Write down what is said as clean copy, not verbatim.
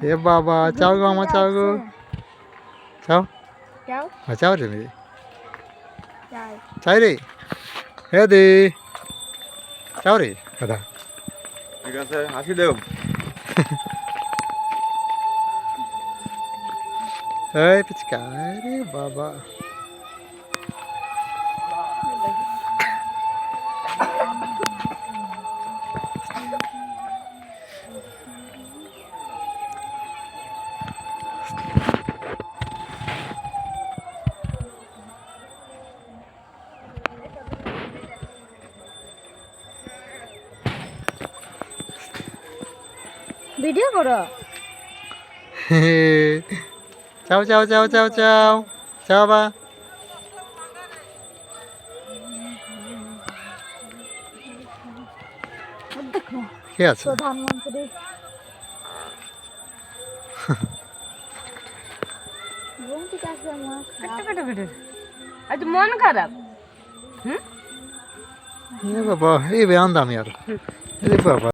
এ বাবা চাও গো আমার চাও গো চাও যাও চাও রে মেয়ে যাই চাই রে হে দে চাও রে দাদা ঠিক আছে হাসি দেও এই পিচকা রে বাবা ভিডিও করো চাও চাও চাও চাও চাও চাও বা দেখো কি আছে প্রধানমন্ত্রী আজ মন খারাপ এ বাবা এই বেয়ান দামি আর এ বাবা